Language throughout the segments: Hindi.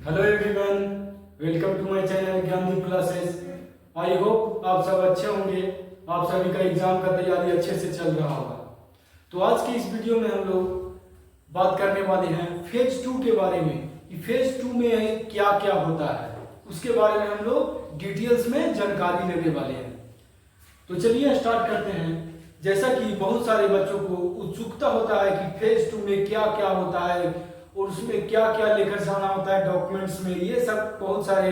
Hello everyone, welcome to my channel Gyandeep classes. I hope आप सब अच्छे होंगे। आप सभी का एग्जाम का तैयारी अच्छे से चल रहा होगा। तो आज की इस वीडियो में हम लोग बात करने वाले हैं फेज 2 के बारे में कि फेज 2 में क्या क्या होता है, उसके बारे में हम लोग डिटेल्स में जानकारी लेने वाले हैं। तो चलिए स्टार्ट करते हैं। जैसा कि बहुत सारे बच्चों को उत्सुकता होता है कि फेज 2 में क्या क्या होता है और उसमें क्या क्या लेकर जाना होता है डॉक्यूमेंट्स में, ये सब बहुत सारे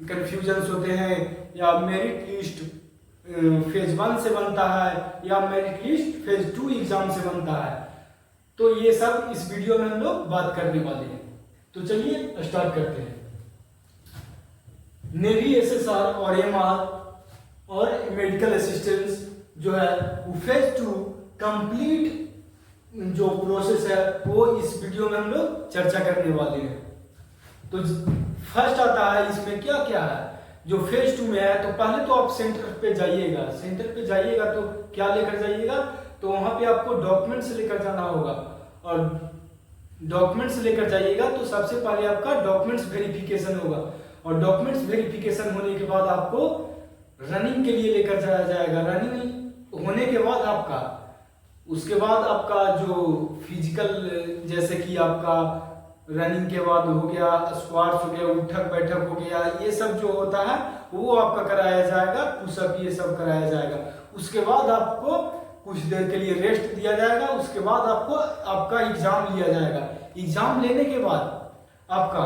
कंफ्यूजन्स होते हैं। या मेरिट लिस्ट फेज 1 से बनता है या मेरिट लिस्ट फेज 2 एग्जाम से बनता है। तो ये सब इस वीडियो में हम लोग बात करने वाले हैं। तो चलिए स्टार्ट करते हैं। नेवी एसएसआर और एमआर और मेडिकल असिस्टेंस जो है वो फेज 2 कंप्लीट जो प्रोसेस है वो इस वीडियो में हम लोग चर्चा करने वाले हैं। तो फर्स्ट आता है इसमें क्या क्या है जो फेज 2 में है। तो पहले तो आप सेंटर पे जाइएगा तो क्या लेकर जाइएगा, तो वहां पे आपको डॉक्यूमेंट्स लेकर जाना होगा। और डॉक्यूमेंट्स लेकर जाइएगा तो सबसे पहले आपका डॉक्यूमेंट्स वेरिफिकेशन होगा। और डॉक्यूमेंट्स वेरिफिकेशन होने के बाद आपको रनिंग के लिए लेकर जाया जाएगा। रनिंग होने के बाद उसके बाद आपका जो फिजिकल, जैसे कि आपका रनिंग के बाद हो गया स्क्वाट्स हो गया, उठक बैठक हो गया, ये सब जो होता है वो आपका कराया जाएगा। पुशअप ये सब कराया जाएगा। उसके बाद आपको कुछ देर के लिए रेस्ट दिया जाएगा। उसके बाद आपको आपका एग्जाम लिया जाएगा। एग्जाम लेने के बाद आपका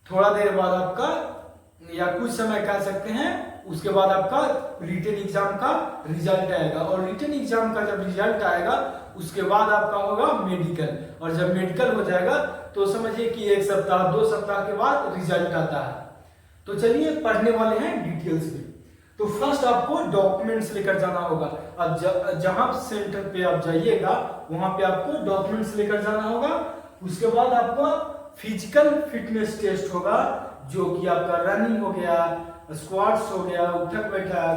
थोड़ा देर बाद आपका या कुछ समय कह सकते हैं, उसके बाद आपका रिटन एग्जाम का रिजल्ट आएगा। और रिटन एग्जाम का जब रिजल्ट आएगा उसके बाद आपका होगा मेडिकल। और जब मेडिकल हो जाएगा तो समझिए कि 1 सप्ताह 2 सप्ताह के बाद रिजल्ट आता है। तो चलिए पढ़ने वाले हैं डिटेल्स में। तो फर्स्ट आपको डॉक्यूमेंट्स लेकर जाना होगा। अब जहां सेंटर पे आप जाइएगा वहां पे आपको डॉक्यूमेंट्स लेकर जाना होगा। उसके बाद आपका फिजिकल फिटनेस टेस्ट होगा, जो कि आपका रनिंग हो गया, स्क्वाट्स हो गया, उठक बैठक,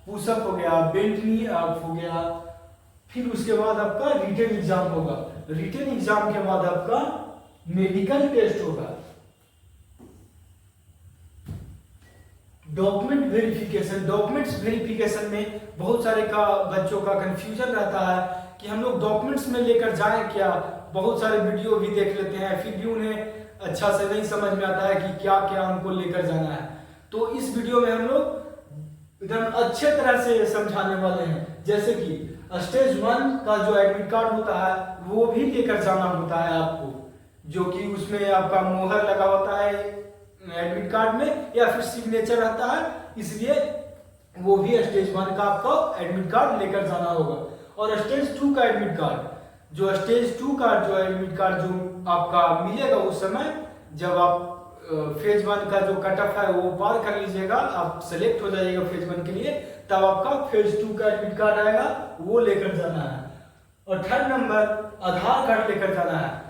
पुशअप हो गया, बेंट नी अप हो गया। फिर उसके बाद आपका रिटन एग्जाम होगा। रिटन एग्जाम के बाद आपका मेडिकल टेस्ट होगा। डॉक्यूमेंट्स वेरिफिकेशन में बहुत सारे बच्चों का कंफ्यूजन रहता है कि हम लोग डॉक्यूमेंट्स में लेकर जाएं क्या। बहुत सारे वीडियो भी देख लेते हैं, फिर भी उन्हें अच्छा से नहीं समझ में आता है कि क्या क्या हमको लेकर जाना है। तो इस वीडियो में हम लोग एकदम अच्छे तरह से समझाने वाले हैं। जैसे कि स्टेज 1 का जो एडमिट कार्ड होता है वो भी लेकर जाना होता है आपको, जो कि उसमें आपका मोहर लगा होता है एडमिट कार्ड में या फिर सिग्नेचर रहता है, इसलिए वो भी स्टेज 1 का आपको एडमिट कार्ड लेकर जाना होगा। और स्टेज 2 का एडमिट कार्ड, जो स्टेज 2 का जो एडमिट कार्ड जो आपका मिलेगा उस समय जब आप फेज 1 का जो कट ऑफ है वो पार कर लीजिएगा, आप सेलेक्ट हो जाइएगा फेज 1 के लिए, तब आपका फेज 2 का एडमिट कार्ड आएगा, वो लेकर जाना है। और थर्ड नंबर आधार कार्ड लेकर जाना है।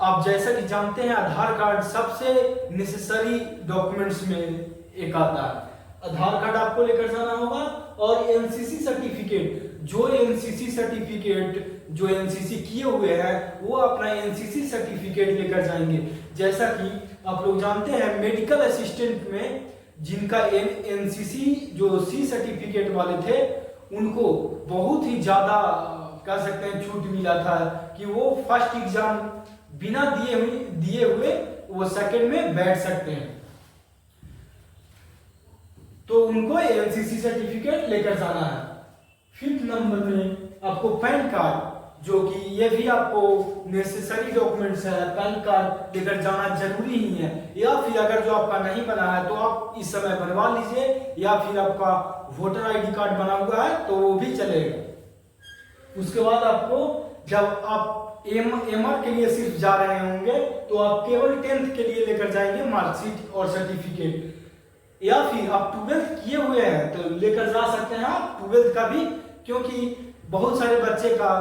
आप जैसा कि जानते हैं आधार कार्ड सबसे नेसेसरी डॉक्यूमेंट्स में एक आता है। आधार कार्ड आपको लेकर जाना होगा। और एनसीसी सर्टिफिकेट, जो एनसीसी सर्टिफिकेट जो एनसीसी किए हुए हैं वो अपना एनसीसी सर्टिफिकेट लेकर जाएंगे। जैसा कि आप लोग जानते हैं मेडिकल असिस्टेंट में जिनका एनसीसी जो सी सर्टिफिकेट वाले थे उनको बहुत ही ज्यादा कह सकते हैं छूट मिला था कि वो फर्स्ट एग्जाम बिना दिए हुए वो सेकंड में बैठ सकते हैं। तो उनको एनसीसी सर्टिफिकेट लेकर जाना है। फिफ्थ नंबर में आपको पैन कार्ड, जो कि ये भी आपको नेसेसरी डॉक्यूमेंट्स है। पैन कार्ड लेकर जाना जरूरी ही है। या फिर अगर जो आपका नहीं बना है तो आप इस समय बनवा लीजिए, या फिर आपका वोटर आईडी कार्ड बना हुआ है तो वो भी चलेगा। उसके बाद आपको जब आप एमआर के लिए सिर्फ जा रहे होंगे तो आप केवल 10th के लिए लेकर जाएंगे मार्कशीट और सर्टिफिकेट। या फिर आप 12th किए हुए हैं तो लेकर जा सकते हैं आप 12th का भी, क्योंकि बहुत सारे बच्चे का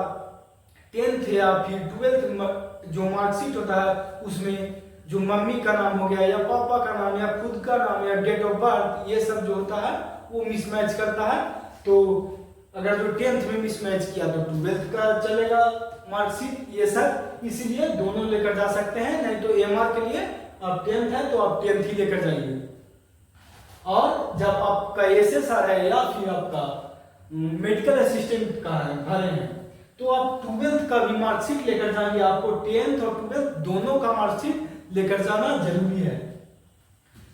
10th या फिर 12th जो मार्कशीट होता है उसमें जो मम्मी का नाम हो गया या पापा का नाम या खुद का नाम या डेट ऑफ बर्थ, ये सब जो होता है वो मिसमैच करता है। तो अगर जो 10th में मिसमैच किया तो 12th का चलेगा, मार्कशीट ये सब, इसीलिए दोनों लेकर जा सकते हैं। नहीं तो एमआर के लिए आप 10th है तो आप 10th ही लेकर जाइए। और जब आपका एसएसआर है या फिर आपका मेडिकल असिस्टेंट का है भरे हैं तो आप 12th का भी मार्कशीट लेकर जाएंगे। आपको 10th और 12th दोनों का मार्कशीट लेकर जाना जरूरी है।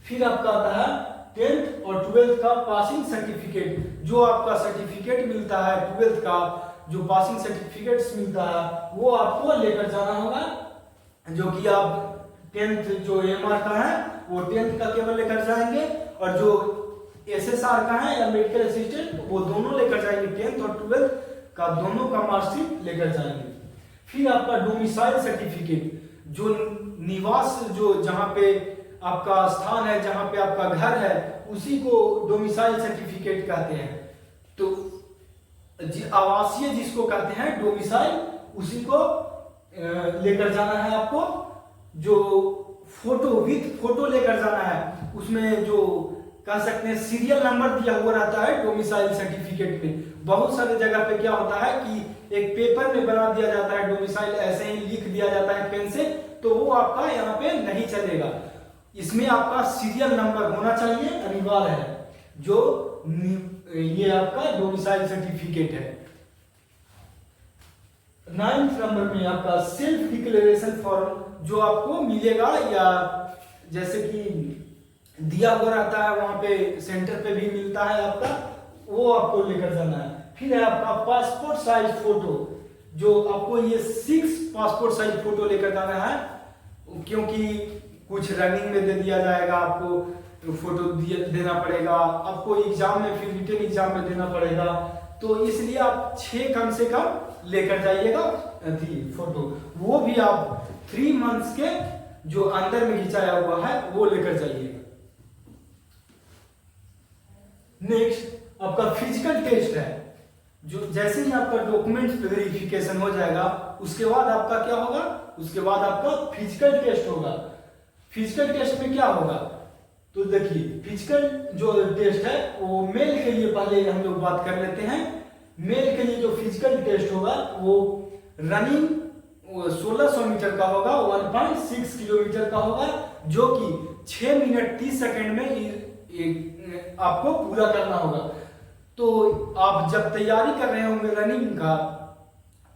फिर आपका आता है 10th और 12th का पासिंग सर्टिफिकेट। जो आपका सर्टिफिकेट मिलता है 12th का, जो पासिंग सर्टिफिकेट्स मिलता है वो आपको लेकर जाना होगा। जो कि आप 10th जो एमआर का है वो 10th का केवल लेकर जाएंगे, और जो एसएसआर का है या मेडिकल असिस्टेंट वो दोनों लेकर जाएंगे। 10th और 12th का दोनों का मार्कशीट लेकर जाएंगे। फिर आपका डोमिसाइल सर्टिफिकेट, जो निवास, जो जहाँ पे आपका स्थान है, जहाँ पे आपका घर है, उसी को डोमिसाइल सर्टिफिकेट कहते हैं। तो आवासीय जिसको कहते हैं डोमिसाइल, उसी को लेकर जाना है आपको। जो फोटो विथ फोटो लेकर जाना है, उसमें जो कह सकते हैं सीरियल नंबर दिया हुआ रहता है डोमिसाइल सर्टिफिकेट में। बहुत सारे जगह पे क्या होता है कि एक पेपर में बना दिया जाता है डोमिसाइल, ऐसे ही लिख दिया जाता है पेन से, तो वो आपका यहाँ पे नहीं चलेगा। इसमें आपका सीरियल नंबर होना चाहिए, अनिवार्य है। जो ये आपका डोमिसाइल सर्टिफिकेट है। 9th नंबर में आपका सेल्फ डिक्लेरेशन फॉर्म जो आपको मिलेगा, या जैसे कि दिया हुआ रहता है वहां पे सेंटर पे भी मिलता है आपका, वो आपको लेकर जाना है। फिर है आपका पासपोर्ट साइज फोटो, जो आपको ये 6 पासपोर्ट साइज फोटो लेकर जाना है, क्योंकि कुछ रनिंग में दे दिया जाएगा, आपको फोटो देना पड़ेगा, आपको एग्जाम में फिर रिटन एग्जाम में देना पड़ेगा, तो इसलिए आप 6 कम से कम लेकर जाइएगा फोटो। वो भी आप 3 मंथ्स के जो अंदर में खिंचाया हुआ है वो लेकर जाइएगा। नेक्स्ट आपका फिजिकल टेस्ट है। जो जैसे ही आपका डॉक्यूमेंट्स वेरिफिकेशन हो जाएगा, उसके बाद आपका क्या होगा, उसके बाद आपका फिजिकल टेस्ट होगा। फिजिकल टेस्ट में क्या होगा, तो देखिए फिजिकल जो टेस्ट है वो मेल के लिए पहले हम लोग बात कर लेते हैं। मेल के लिए जो फिजिकल टेस्ट होगा वो रनिंग 1600 मीटर का होगा, 1.6 किलोमीटर का होगा, जो कि 6 मिनट 30 सेकंड में आपको पूरा करना होगा। तो आप जब तैयारी कर रहे होंगे रनिंग का,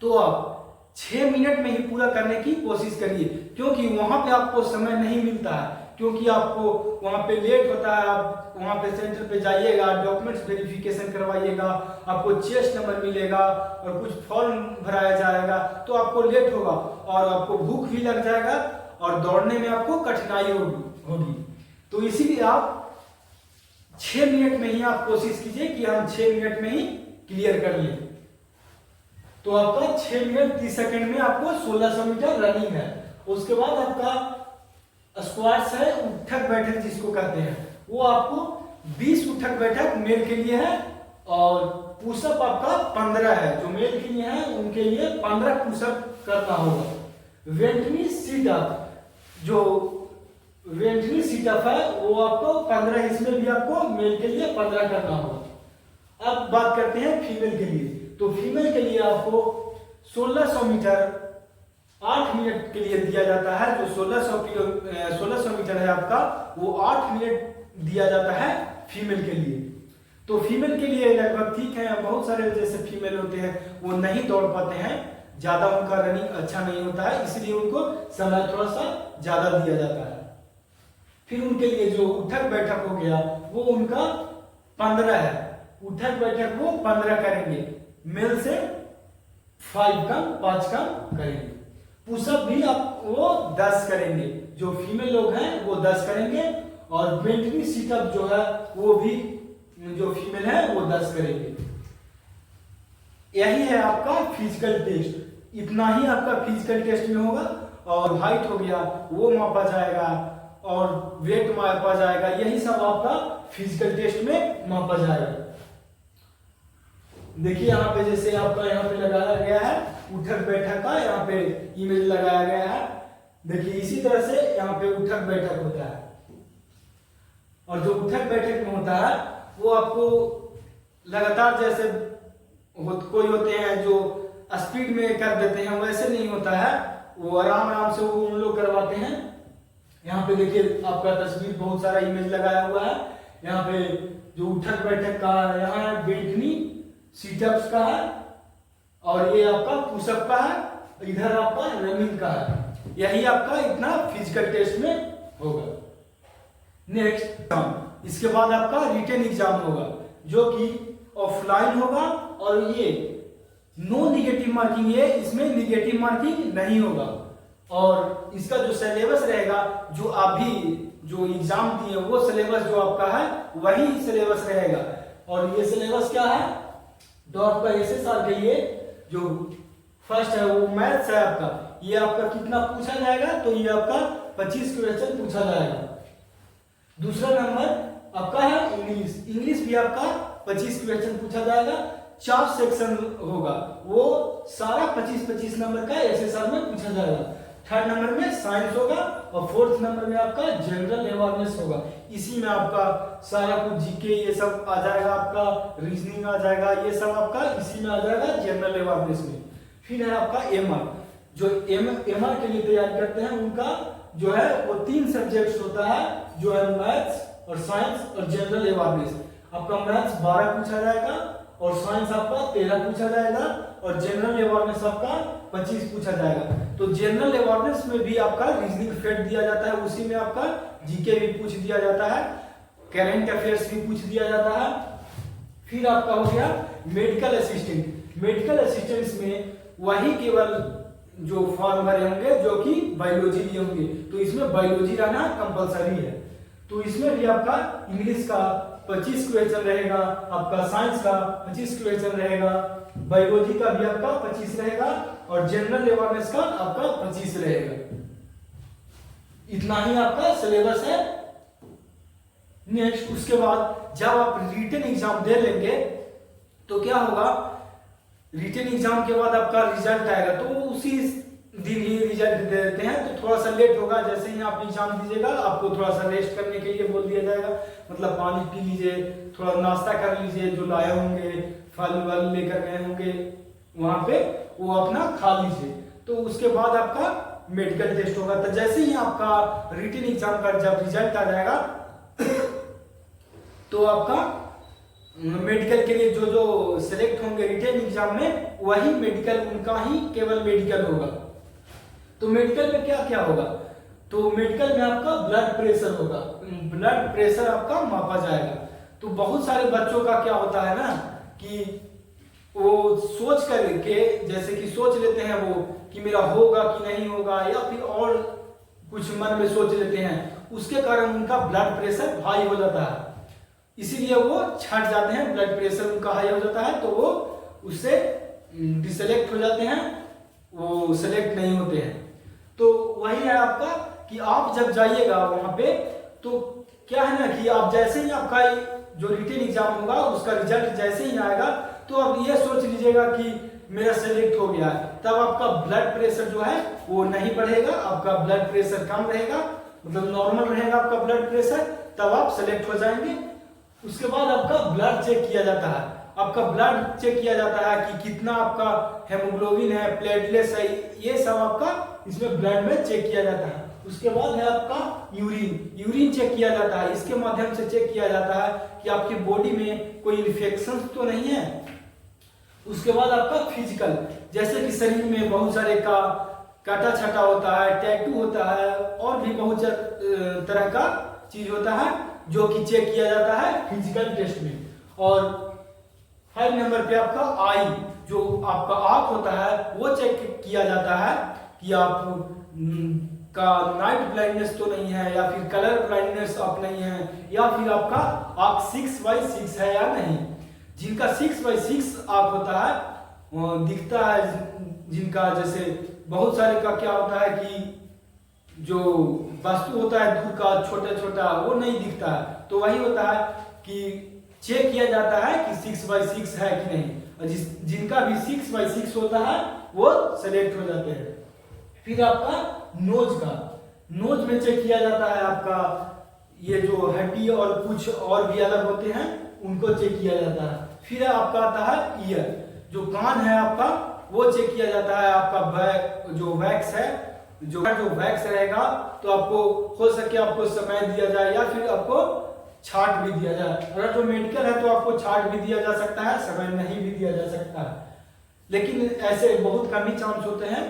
तो आप 6 मिनट में ही पूरा करने की कोशिश करिए, क्योंकि वहां पे आपको समय नहीं मिलता है, क्योंकि आपको वहां पे लेट होता है। आप वहां पे सेंटर पे जाइएगा, डॉक्यूमेंट्स वेरिफिकेशन करवाइएगा, आपको चेस्ट नंबर मिलेगा और कुछ फॉर्म भराया जाएगा, तो आपको लेट होगा और आपको भूख भी लग जाएगा और दौड़ने में आपको कठिनाई होगी। तो इसीलिए आप 6 मिनट में ही आप कोशिश कीजिए कि हम 6 मिनट में ही क्लियर कर लें। तो आपका 6 मिनट 30 सेकंड में आपको 1600 मीटर रनिंग है। उसके बाद आपका स्क्वाट्स है, उठक बैठक जिसको कहते हैं, वो आपको 20 उठक बैठक मेल के लिए है, और पुशअप आपका 15 है। जो मेल के लिए है उनके लिए 15 पुशअप करना होगा। वेंटनी सीटअप, जो वेंटनी सीटअप है वो आपको 15, इसमें भी आपको मेल के लिए 15 करना होगा। अब बात करते हैं फीमेल के लिए। तो फीमेल के लिए आपको 1600 मीटर 8 मिनट के लिए दिया जाता है। जो 1600 मीटर है आपका, वो 8 मिनट दिया जाता है फीमेल के लिए। तो फीमेल के लिए लगभग ठीक है। बहुत सारे जैसे फीमेल होते हैं वो नहीं दौड़ पाते हैं, ज्यादा उनका रनिंग अच्छा नहीं होता है, इसलिए उनको समय थोड़ा सा ज्यादा दिया जाता है। फिर उनके लिए जो उठक बैठक हो गया वो उनका 15 है। उठक बैठक वो 15 करेंगे, मेल से 5 कम करेंगे। पुशअप भी आप वो 10 करेंगे, जो फीमेल लोग हैं वो 10 करेंगे, और वेंटनी सीटअप जो है वो भी जो फीमेल है वो 10 करेंगे। यही है आपका फिजिकल टेस्ट। इतना ही आपका फिजिकल टेस्ट में होगा, और हाइट हो गया वो मापा जाएगा, और वेट मापा जाएगा। यही सब आपका फिजिकल टेस्ट में मापा जाएगा। देखिए यहाँ पे जैसे आपका यहाँ पे लगाया गया है उठक बैठक का, यहाँ पे इमेज लगाया गया है। देखिए इसी तरह से यहाँ पे उठक बैठक होता है, और जो उठक बैठक में होता है वो आपको लगातार जैसे कोई होते हैं जो स्पीड में कर देते हैं, वैसे नहीं होता है, वो आराम आराम से वो उन लोग करवाते हैं। यहाँ पे देखिए आपका तस्वीर बहुत सारा इमेज लगाया हुआ है। यहाँ पे जो उठक बैठक का है, यहाँ बैठनी सीटअप्स का है, और ये आपका पुशअप का है, इधर आपका रनिंग का है। यही आपका इतना फिजिकल टेस्ट में होगा। नेक्स्ट, इसके बाद आपका रिटन एग्जाम होगा जो कि ऑफलाइन होगा, और ये नो निगेटिव मार्किंग है, इसमें निगेटिव मार्किंग नहीं होगा। और इसका जो सिलेबस रहेगा, जो अभी जो एग्जाम दिए वो सिलेबस जो आपका है वही सिलेबस रहेगा। और ये सिलेबस क्या है, तो आपका SSR के लिए जो फर्स्ट है वो मैथ्स है आपका, ये आपका कितना पूछा जाएगा, तो ये आपका 25 क्वेश्चन पूछा जाएगा। दूसरा नंबर आपका है इंग्लिश, इंग्लिश भी आपका 25 क्वेश्चन पूछा जाएगा। 4 सेक्शन होगा, वो सारा 25-25 नंबर का SSR में पूछा जाएगा। थर्ड नंबर में साइंस होगा, और फोर्थ नंबर में आपका जनरल अवेयरनेस होगा। इसी में आपका सारा कुछ जीके ये सब आ जाएगा, आपका रीजनिंग आ जाएगा, ये सब आपका इसी में आ जाएगा जनरल अवेयरनेस में। फिर है आपका MR, जो MR के लिए तैयारी करते हैं उनका जो है वो 3 सब्जेक्ट्स होता है, जो है मैथ्स और साइंस और जनरल अवेयरनेस। आपका मैथ्स 12 पूछा जाएगा, और साइंस आपका 13 पूछा जाएगा, और जनरल अवेयरनेस आपका 25 पूछा जाएगा। तो जनरल अवेयरनेस में भी आपका रीजनिंग फैक्ट दिया जाता है, उसी में आपका जीके भी पूछ दिया जाता है, करंट अफेयर्स भी पूछ दिया जाता है। फिर आपका हो गया मेडिकल असिस्टेंट। मेडिकल असिस्टेंट्स में वही केवल जो फॉर्म भरे होंगे जो कि बायोलॉजी लिए होंगे, तो इसमें बायोलॉजी रहना कंपलसरी है। तो इसमें भी आपका इंग्लिश का 25 क्वेश्चन रहेगा, आपका साइंस का 25 क्वेश्चन रहेगा, बायोलॉजी का भी आपका 25 रहेगा, और जनरल अवेयरनेस का आपका 25 रहेगा। इतना ही आपका सिलेबस है। नेक्स्ट, उसके बाद जब आप रिटन एग्जाम दे लेंगे तो क्या होगा, रिटन एग्जाम के बाद आपका रिजल्ट आएगा, तो उसी दिन ही रिजल्ट दे देते हैं, तो थोड़ा सा लेट होगा। जैसे ही आप एग्जाम दीजिएगा आपको थोड़ा सा रेस्ट करने के लिए बोल दिया जाएगा, मतलब पानी पी लीजिए, थोड़ा नाश्ता कर लीजिए, जो लाए होंगे फल वल लेकर गए होंगे वहां पे वो अपना खा लीजिए। तो उसके बाद आपका मेडिकल टेस्ट होगा। तो जैसे ही आपका रिटन एग्जाम का जब रिजल्ट आ जाएगा तो आपका मेडिकल के लिए जो जो सिलेक्ट होंगे रिटन एग्जाम में, वही मेडिकल उनका ही केवल मेडिकल होगा। तो मेडिकल में क्या क्या होगा, तो मेडिकल में आपका ब्लड प्रेशर होगा, ब्लड प्रेशर आपका मापा जाएगा। तो बहुत सारे बच्चों का क्या होता है ना कि वो सोच करके, जैसे कि सोच लेते हैं वो कि मेरा होगा कि नहीं होगा, या फिर और कुछ मन में सोच लेते हैं, उसके कारण उनका ब्लड प्रेशर हाई हो जाता है, इसीलिए वो छट जाते हैं, ब्लड प्रेशर उनका हाई हो जाता है, तो वो उससे डिसेलेक्ट हो जाते हैं, वो सेलेक्ट नहीं होते हैं। तो वही है आपका कि आप जब जाइएगा वहां पे, तो क्या है ना कि आप जैसे ही आपका जो रिटन एग्जाम होगा उसका रिजल्ट जैसे ही आएगा, तो आप ये सोच लीजिएगा कि मेरा सेलेक्ट हो गया है, तब आपका ब्लड प्रेशर जो है वो नहीं बढ़ेगा, आपका ब्लड प्रेशर कम रहेगा, मतलब नॉर्मल रहेगा आपका ब्लड प्रेशर, तब आप सेलेक्ट हो जाएंगे। उसके बाद आपका ब्लड चेक किया जाता है, आपका ब्लड चेक किया जाता है कि कितना आपका हेमोग्लोबिन है, प्लेटलेट्स है, ये सब आपका इसमें ब्लड में चेक किया जाता है। उसके बाद है आपका यूरिन चेक किया जाता है, इसके माध्यम से चेक किया जाता है कि आपकी बॉडी में कोई इन्फेक्शन तो नहीं है। उसके बाद आपका फिजिकल, जैसे कि शरीर में बहुत सारे का काटा छटा होता है, टैटू होता है, और भी बहुत तरह का चीज होता है जो कि चेक किया जाता है फिजिकल टेस्ट में। और 5 नंबर पे आपका आई, जो आपका आंख होता है वो चेक किया जाता है कि आप का नाइट ब्लाइंडनेस तो नहीं है, या फिर कलर ब्लाइंडनेस आप नहीं है, या फिर आपका आंख 6/6 है या नहीं। जिनका 6/6 आंख होता है वो दिखता है, जिनका जैसे बहुत सारे का क्या होता है कि जो वस्तु होता है दूर का छोटा छोटा वो नहीं दिखता है, तो वही होता है कि चेक किया जाता है कि 6/6 है कि नहीं, और जिनका भी 6/6 होता है वो सेलेक्ट हो जाते हैं। फिर आपका नोज में चेक किया जाता है, आपका ये जो हड्डी और कुछ और भी अलग होते हैं उनको चेक किया जाता है। फिर आपका आता है ईयर, जो कान है आपका वो चेक किया जाता है। आपका जो वैक्स है, जो वैक्स रहेगा तो आपको हो सके आपको समय दिया जाए या फिर आपको छाट भी दिया जाए। अगर जो मेडिकल है तो आपको छाट भी दिया जा सकता है, समय नहीं भी दिया जा सकता है, लेकिन ऐसे बहुत कम ही चांस होते हैं।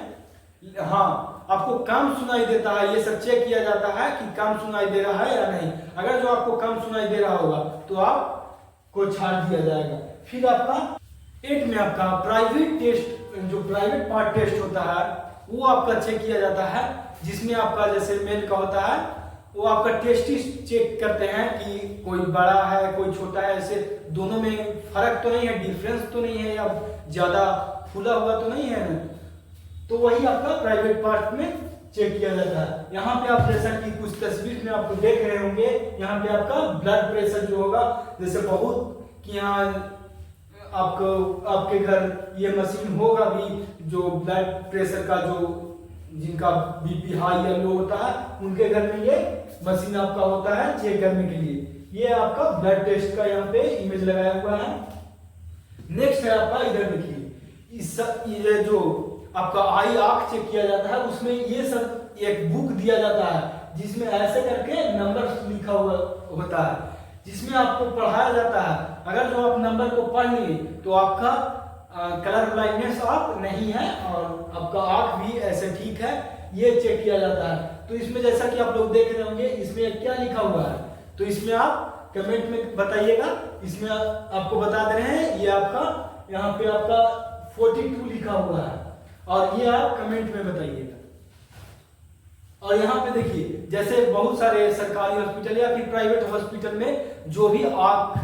हाँ, आपको कम सुनाई देता है, ये सब चेक किया जाता है कि कम सुनाई दे रहा है या नहीं। अगर जो आपको कम सुनाई दे रहा होगा तो आपको छाट दिया जाएगा। फिर आपका 8 में आपका प्राइवेट टेस्ट, जो प्राइवेट पार्ट टेस्ट होता है वो आपका चेक किया जाता है, जिसमें आपका जैसे मेल का होता है वो आपका टेस्टिस चेक करते हैं कि कोई बड़ा है कोई छोटा है, ऐसे दोनों में फर्क तो नहीं है, डिफरेंस तो नहीं है, या ज्यादा फूला हुआ तो नहीं है ना, तो वही आपका प्राइवेट पार्ट में चेक किया जाता है। यहाँ पे आप जैसा कि कुछ तस्वीर में आपको देख रहे होंगे, यहाँ पे आपका ब्लड प्रेशर जो होगा, जैसे बहुत कि यहाँ आपको आपके घर ये मशीन होगा भी, जो ब्लड प्रेशर का जो जिनका बीपी हाई या लो होता है उनके घर में ये मशीन आपका होता है चेक करने के लिए। ये आपका ब्लड टेस्ट का यहाँ पे इमेज लगाया हुआ है। नेक्स्ट है आपका, इधर देखिए, ये जो आपका आई आंख चेक किया जाता है, उसमें ये सब एक बुक दिया जाता है जिसमें ऐसे करके नंबर लिखा हुआ होता है, जिसमें आपको पढ़ाया जाता है। अगर जो आप नंबर को पढ़ लिए तो आपका कलर ब्लाइंडनेस आप नहीं है और आपका आंख भी ऐसे ठीक है, ये चेक किया जाता है। तो इसमें जैसा कि आप लोग देख रहे होंगे, इसमें क्या लिखा हुआ है, तो इसमें आप कमेंट में बताइएगा। इसमें आपको बता दे रहे हैं, ये आपका यहाँ पे आपका 42 लिखा हुआ है, और ये आप कमेंट में बताइएगा। और यहाँ पे देखिए, जैसे बहुत सारे सरकारी हॉस्पिटल या फिर प्राइवेट हॉस्पिटल में जो भी आप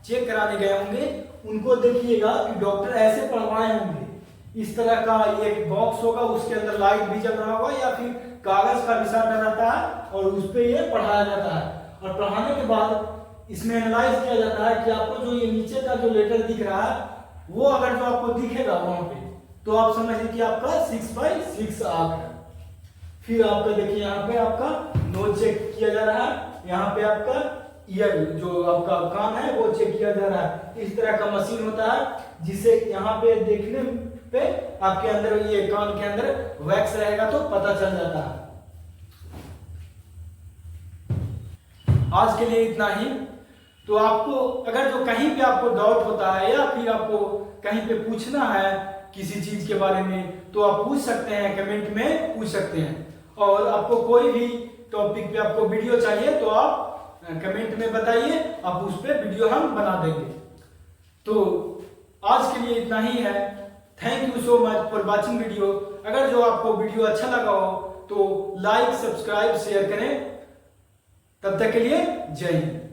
चेक कराने गए होंगे, उनको देखिएगा कि डॉक्टर ऐसे पढ़वाए होंगे, इस तरह का एक बॉक्स होगा, उसके अंदर लाइट भी जल रहा होगा या फिर कागज का निशान रहता है और उस पे ये पढ़ाया जाता है। और पढ़ाने के बाद इसमें एनालाइज किया जाता है कि आपको जो ये नीचे का जो लेटर दिख रहा है, वो अगर जो आपको दिखेगा वहां पे, तो आप समझिए कि आपका 6/6 आंख है। फिर आपका देखिए, यहाँ पे आपका नोज चेक किया जा रहा है, यहाँ पे आपका ईयर जो आपका कान है वो चेक किया जा रहा है। इस तरह का मशीन होता है जिसे यहाँ पे देखने पे आपके अंदर, ये कान के अंदर वैक्स रहेगा तो पता चल जाता है। आज के लिए इतना ही। तो आपको अगर जो कहीं पे आपको डाउट होता है या फिर आपको कहीं पे पूछना है किसी चीज के बारे में, तो आप पूछ सकते हैं, कमेंट में पूछ सकते हैं। और आपको कोई भी टॉपिक पे आपको वीडियो चाहिए तो आप कमेंट में बताइए, आप उस पर वीडियो हम बना देंगे। तो आज के लिए इतना ही है। Thank you so much for watching video. अगर जो आपको वीडियो अच्छा लगा हो तो लाइक, सब्सक्राइब, शेयर करें। तब तक के लिए जय हिंद।